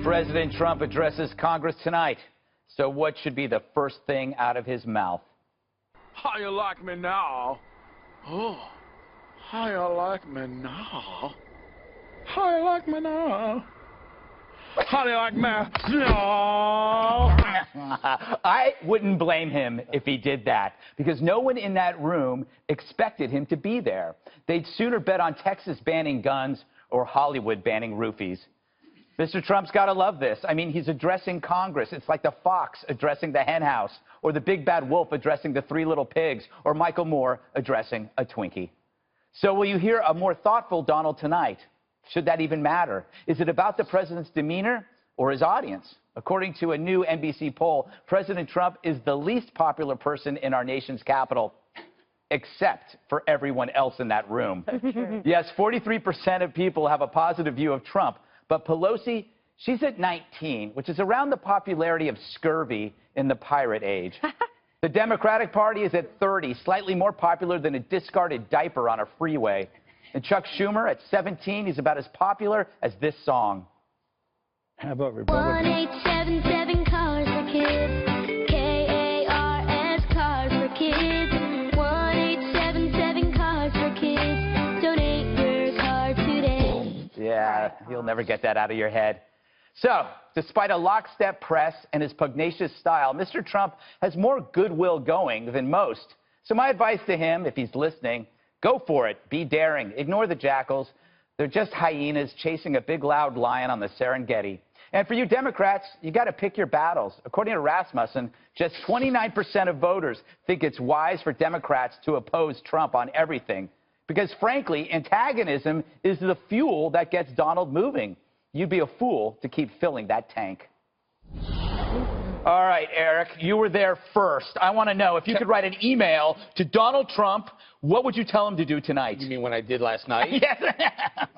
President Trump addresses Congress tonight. So what should be the first thing out of his mouth? How you like me now? Oh, how you like me now? How you like me now? How do you like me now? I wouldn't blame him if he did that, because no one in that room expected him to be there. They'd sooner bet on Texas banning guns or Hollywood banning roofies. Mr. Trump's got to love this. I mean, he's addressing Congress. It's like the fox addressing the hen house, or the big bad wolf addressing the three little pigs, or Michael Moore addressing a Twinkie. So will you hear a more thoughtful Donald tonight? Should that even matter? Is it about the president's demeanor or his audience? According to a new NBC poll, President Trump is the least popular person in our nation's capital, except for everyone else in that room. Yes, 43% of people have a positive view of Trump. But Pelosi, she's at 19, which is around the popularity of scurvy in the pirate age. The Democratic Party is at 30, slightly more popular than a discarded diaper on a freeway. And Chuck Schumer, at 17, he's about as popular as this song. How about Republicans? 1877 cars for kids. K-A-R-S, cars for kids. 1877 cars for kids. Donate your car today. Yeah, you'll never get that out of your head. So, despite a lockstep press and his pugnacious style, Mr. Trump has more goodwill going than most. So my advice to him, if he's listening, go for it. Be daring. Ignore the jackals. They're just hyenas chasing a big, loud lion on the Serengeti. And for you Democrats, you got to pick your battles. According to Rasmussen, just 29% of voters think it's wise for Democrats to oppose Trump on everything. Because, frankly, antagonism is the fuel that gets Donald moving. You'd be a fool to keep filling that tank. All right, Eric, you were there first. I want to know, if you could write an email to Donald Trump, what would you tell him to do tonight? You mean when I did last night? Yes.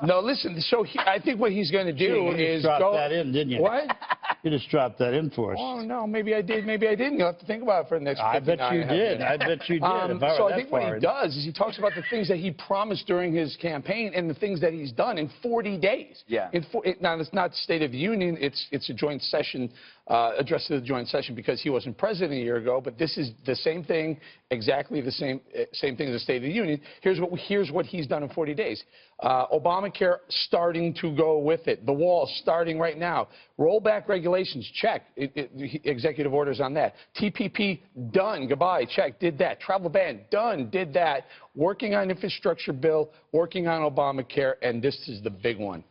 No, listen, so I think what he's going to do is dropped go... that in, didn't you? What? You just dropped that in for us. Oh, no, maybe I did, maybe I didn't. You'll have to think about it for the next I bet you did. I bet you did. So I think what he does is he talks about the things that he promised during his campaign and the things that he's done in 40 days. Yeah. Now, it's not State of the Union. It's a joint session, address to the joint session, because he wasn't president a year ago. But this is the same thing, exactly the same thing as the State of the Union. Here's what he's done in 40 days. Obamacare starting to go with it. The wall starting right now. Rollback regulations, check. Executive orders on that. TPP, done. Goodbye, check. Did that. Travel ban, done. Did that. Working on infrastructure bill, working on Obamacare, and this is the big one.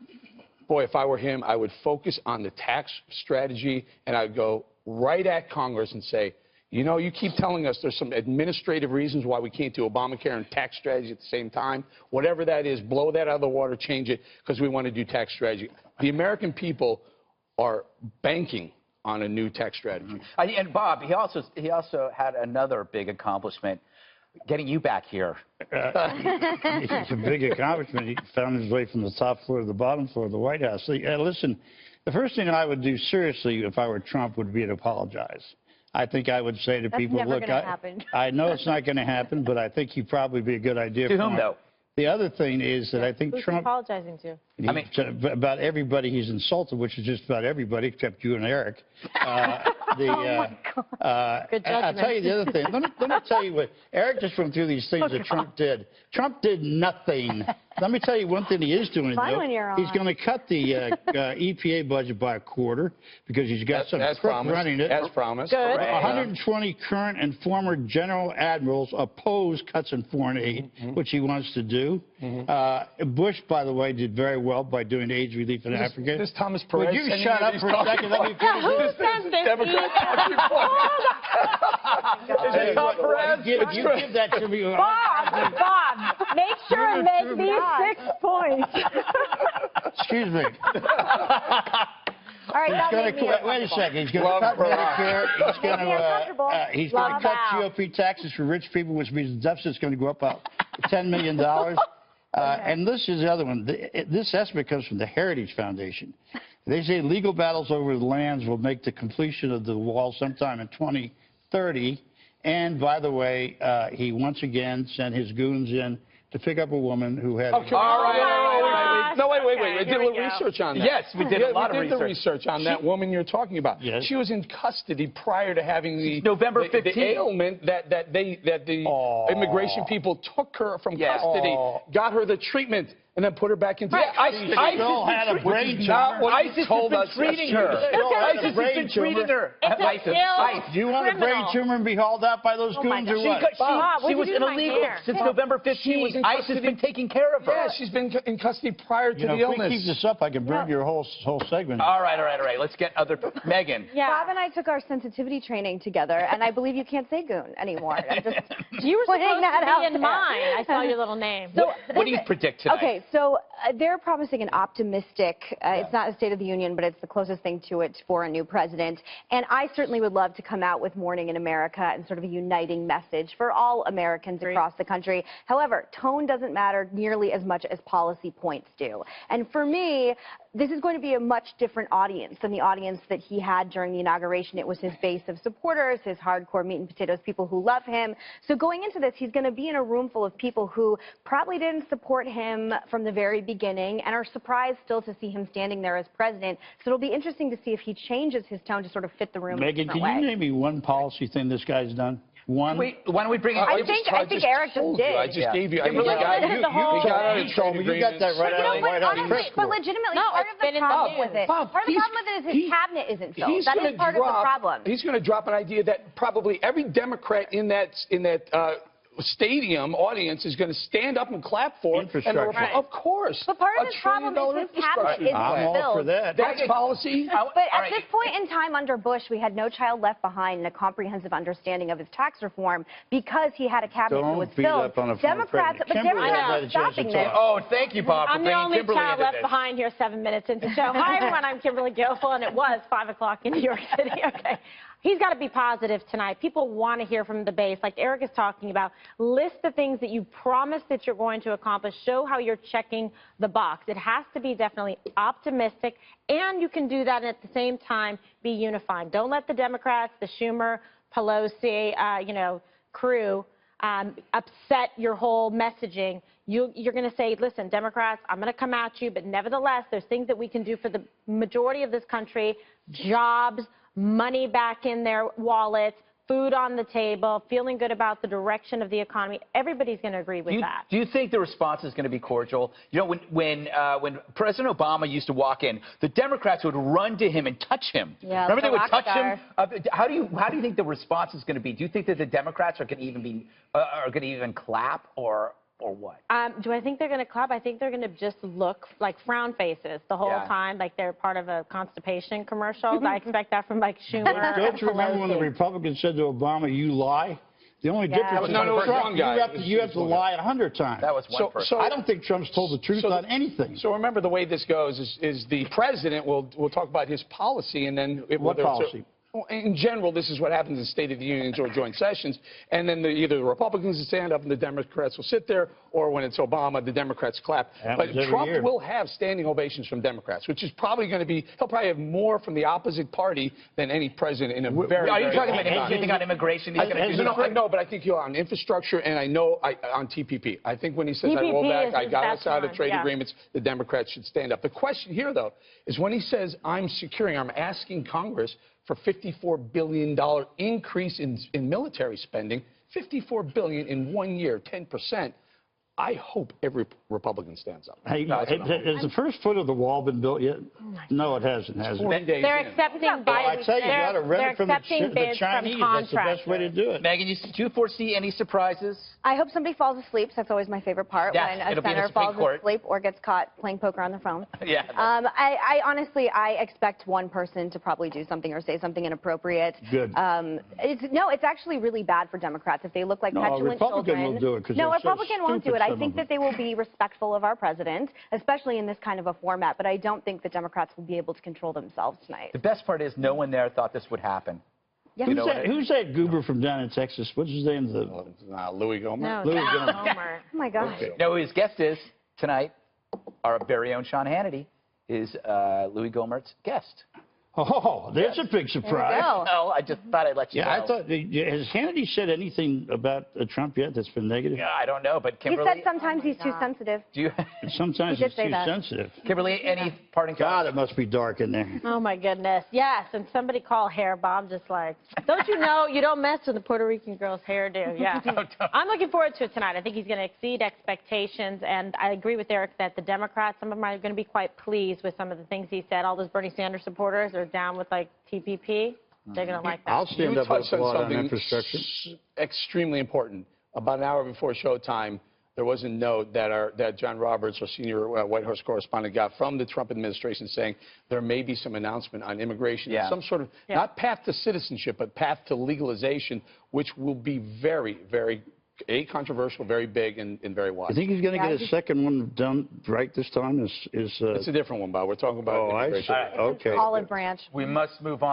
Boy, if I were him, I would focus on the tax strategy, and I would go right at Congress and say, you know, you keep telling us there's some administrative reasons why we can't do Obamacare and tax strategy at the same time. Whatever that is, blow that out of the water, change it, because we want to do tax strategy. The American people are banking on a new tax strategy. And Bob, he also had another big accomplishment, getting you back here. It's a big accomplishment. He found his way from the top floor to the bottom floor of the White House. Listen, the first thing I would do seriously if I were Trump would be to apologize. I think I would say to people, never look, gonna happen. I know it's not going to happen, but I think he'd probably be a good idea. To whom, though? The other thing is that I think Who's Trump... apologizing to? I mean, about everybody he's insulted, which is just about everybody except you and Eric. Good judgment. I'll tell you the other thing. Let me tell you what Eric just went through, these things that Trump did. Trump did nothing. Let me tell you one thing he is doing. Fine when you're on. He's going to cut the EPA budget by a quarter because he's got some crook running it. As promised. Good. 120 current and former general admirals oppose cuts in foreign aid, which he wants to do. Bush, by the way, did very well by doing AIDS relief in Africa. This Thomas Perez. Would you shut up for a second? Let me finish Who this. sent this? Democrat. is it Tom Perez? You give that to me. Bob, make sure and make these 6 points. Excuse me. All right, Wait a second. He's going to cut Medicare. He's going to cut GOP taxes for rich people, which means the deficit's going to go up about $10 million. And this is the other one. This estimate comes from the Heritage Foundation. They say legal battles over the lands will make the completion of the wall sometime in 2030. And by the way, he once again sent his goons in to pick up a woman who had... All right. No, wait. Okay, We did a little research on that. Yes, we did a lot of We did the research on that woman you're talking about. Yes. She was in custody prior to having the November 15th. the ailment that the immigration people took her from custody, got her the treatment, and then put her back into custody. ISIS still had a brain tumor. ISIS has been treating her. ISIS has been treating her. Do you want a brain tumor and be hauled out by those goons or what? She was an illegal since November 15th. ISIS has been taking care of her. Yeah, she's been in custody prior to the If illness. we keep this up, I can burn your whole segment. All right. Let's get other. Megan. Yeah. Bob and I took our sensitivity training together, and I believe you can't say goon anymore. I'm just You were putting supposed that to out be in there. mine. I saw your little name. So What do you predict tonight? Okay, so they're promising an optimistic, it's not a State of the Union, but it's the closest thing to it for a new president. And I certainly would love to come out with Morning in America and sort of a uniting message for all Americans across the country. However, tone doesn't matter nearly as much as policy points do. And for me, this is going to be a much different audience than the audience that he had during the inauguration. It was his base of supporters, his hardcore meat and potatoes, people who love him. So going into this, he's going to be in a room full of people who probably didn't support him from the very beginning and are surprised still to see him standing there as president. So it'll be interesting to see if he changes his tone to sort of fit the room. Megan, can you name me one policy thing this guy's done? One. Why don't we bring? I think Eric just did. I just gave you. You got that right out of the White House press But legitimately, No, part it's of the been in the problem news. with it. Bob, Part of the problem with it is his cabinet isn't filled. That is part of the problem. He's going to drop an idea that probably every Democrat in that stadium audience is going to stand up and clap for. Infrastructure. Of course. But part of the problem is his cabinet isn't I'm all for filled. that. That's policy. But at this point in time under Bush, we had no child left behind and a comprehensive understanding of his tax reform because he had a cabinet that was filled. Democrats are stopping this. Oh, thank you, Bob, for I'm the bringing only Kimberly child into left this. behind here 7 minutes into the show. Hi, everyone. I'm Kimberly Guilfoyle, and it was 5 o'clock in New York City. Okay. He's got to be positive tonight. People want to hear from the base, like Eric is talking about. List the things that you promised that you're going to accomplish. Show how you're checking the box. It has to be definitely optimistic, and you can do that and at the same time be unified. Don't let the Democrats, the Schumer, Pelosi, crew upset your whole messaging. You're going to say, listen, Democrats, I'm going to come at you, but nevertheless, there's things that we can do for the majority of this country, jobs, money back in their wallets, food on the table, feeling good about the direction of the economy. Everybody's going to agree with that. Do you think the response is going to be cordial? You know, when President Obama used to walk in, the Democrats would run to him and touch him. Yeah, remember they would touch him. How do you think the response is going to be? Do you think that the Democrats are going to even clap or what? Do I think they're going to clap? I think they're going to just look like frown faces the whole time, like they're part of a constipation commercial. I expect that from like Schumer. Don't you remember when the Republicans said to Obama, "You lie"? The only difference is Trump, you have to lie 100 times. That was one person. So I don't think Trump's told the truth on anything. So remember, the way this goes is the president will talk about his policy, and then what policy? Well, in general, this is what happens in State of the Unions or joint sessions, and then either the Republicans will stand up and the Democrats will sit there, or when it's Obama, the Democrats clap. But Trump will have standing ovations from Democrats, which is probably going to be, he'll probably have more from the opposite party than any president in a very, Are you very talking long about time. anything on immigration? He's going to do No, but I think he'll on infrastructure, and I know on TPP. I think when he says, I roll back, I got us out of trade agreements, the Democrats should stand up. The question here, though, is when he says, I'm asking Congress for $54 billion increase in military spending, $54 billion in 1 year, 10%. I hope every Republican stands up. Hey, has the first foot of the wall been built yet? No, it hasn't, has it? They're accepting bids. I tell you, you got to rent it from the Chinese. That's the best way to do it. Megan, do you foresee any surprises? I hope somebody falls asleep. That's always my favorite part, Yes, when a it'll be in the senator Supreme falls Court. asleep or gets caught playing poker on the phone. Yeah. I honestly, I expect one person to probably do something or say something inappropriate. Good. It's actually really bad for Democrats if they look like petulant children. No, a Republican will do it. No, a Republican won't do it. I think that they will be respectful of our president, especially in this kind of a format, but I don't think that Democrats will be able to control themselves tonight. The best part is no one there thought this would happen. Yeah. Who's that goober from down in Texas? What's his name? Louis Gohmert. No, Louis Gohmert. Oh, my gosh. Okay. You know who his guest is tonight? Our very own Sean Hannity is Louis Gohmert's guest. Oh, there's a big surprise. No, I just thought I'd let you know. I thought, has Hannity said anything about Trump yet that's been negative? Yeah, I don't know, but He Kimberly... said sometimes he's too sensitive. Do you... Sometimes He did it's say too that. sensitive. Kimberly, any parting God, thoughts? it must be dark in there. Oh, my goodness. Yes, and somebody call hair Bob just like, don't you know you don't mess with the Puerto Rican girl's hairdo? Yeah. I'm looking forward to it tonight. I think he's going to exceed expectations, and I agree with Eric that the Democrats, some of them are going to be quite pleased with some of the things he said. All those Bernie Sanders supporters are down with, like, TPP. They're going to like that. I'll stand up touched with a on lot on something infrastructure. extremely important. About an hour before showtime, there was a note that John Roberts, our senior White House correspondent, got from the Trump administration saying there may be some announcement on immigration, some sort of, not path to citizenship, but path to legalization, which will be very, very controversial, very big, and very wide. I think he's going to get a second one done right this time. It's a different one, Bob. We're talking about I see. immigration. Okay. Olive branch. We must move on.